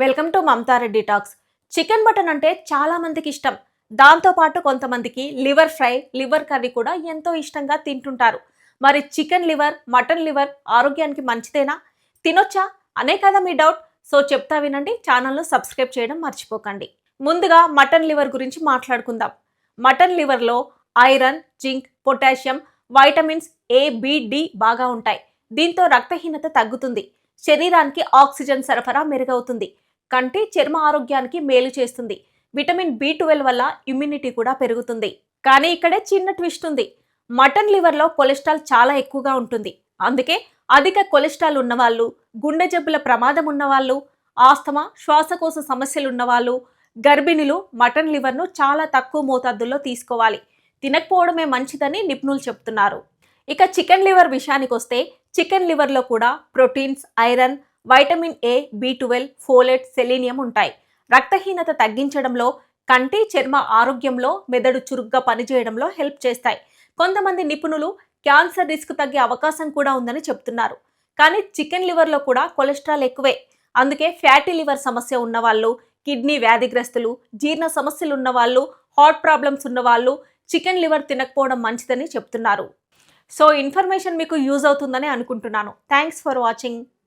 Welcome to Mamata Reddy talks. Chicken mutton అంటే చాలా మందికి ఇష్టం. దాంతో పాటు కొంతమందికి లివర్ ఫ్రై, లివర్ కర్రీ కూడా ఎంతో ఇష్టంగా తింటుంటారు. మరి చికెన్ లివర్, మటన్ లివర్ ఆరోగ్యానికి మంచిదేనా? తినొచ్చా? అనే కదా మీ డౌట్. సో చెప్తా వినండి. ఛానల్ను సబ్స్క్రైబ్ చేయడం మర్చిపోకండి. ముందుగా మటన్ లివర్ గురించి మాట్లాడుకుందాం. మటన్ లివర్లో iron, zinc, potassium, vitamins A, B, D బాగా ఉంటాయి. దీంతో రక్తహీనత తగ్గుతుంది. శరీరానికి ఆక్సిజన్ సరఫరా మెరుగవుతుంది. కంటి, చర్మ ఆరోగ్యానికి మేలు చేస్తుంది. విటమిన్ బి12 వల్ల ఇమ్యూనిటీ కూడా పెరుగుతుంది. కానీ ఇక్కడే చిన్న ట్విస్ట్ ఉంది. మటన్ లివర్లో కొలెస్ట్రాల్ చాలా ఎక్కువగా ఉంటుంది. అందుకే అధిక కొలెస్ట్రాల్ ఉన్నవాళ్ళు, గుండె జబ్బుల ప్రమాదం ఉన్నవాళ్ళు, ఆస్తమా, శ్వాసకోశ సమస్యలు ఉన్నవాళ్ళు, గర్భిణులు మటన్ లివర్ను చాలా తక్కువ మోతాదుల్లో తీసుకోవాలి. తినకపోవడమే మంచిదని నిపుణులు చెప్తున్నారు. ఇక చికెన్ లివర్ విషయానికి వస్తే చికెన్ లివర్లో కూడా proteins, iron, vitamin A, B12, folate, selenium ఉంటాయి. రక్తహీనత తగ్గించడంలో, కంటి, చర్మ ఆరోగ్యంలో, మెదడు చురుగ్గా పనిచేయడంలో హెల్ప్ చేస్తాయి. కొంతమంది నిపుణులు క్యాన్సర్ రిస్క్ తగ్గే అవకాశం కూడా ఉందని చెప్తున్నారు. కానీ చికెన్ లివర్లో కూడా కొలెస్ట్రాల్ ఎక్కువే. అందుకే ఫ్యాటీ లివర్ సమస్య ఉన్నవాళ్ళు, కిడ్నీ వ్యాధిగ్రస్తులు, జీర్ణ సమస్యలు ఉన్నవాళ్ళు, హార్ట్ ప్రాబ్లమ్స్ ఉన్నవాళ్ళు చికెన్ లివర్ తినకపోవడం మంచిదని చెప్తున్నారు. సో ఇన్ఫర్మేషన్ మీకు యూజ్ అవుతుందని అనుకుంటున్నాను. Thanks for watching.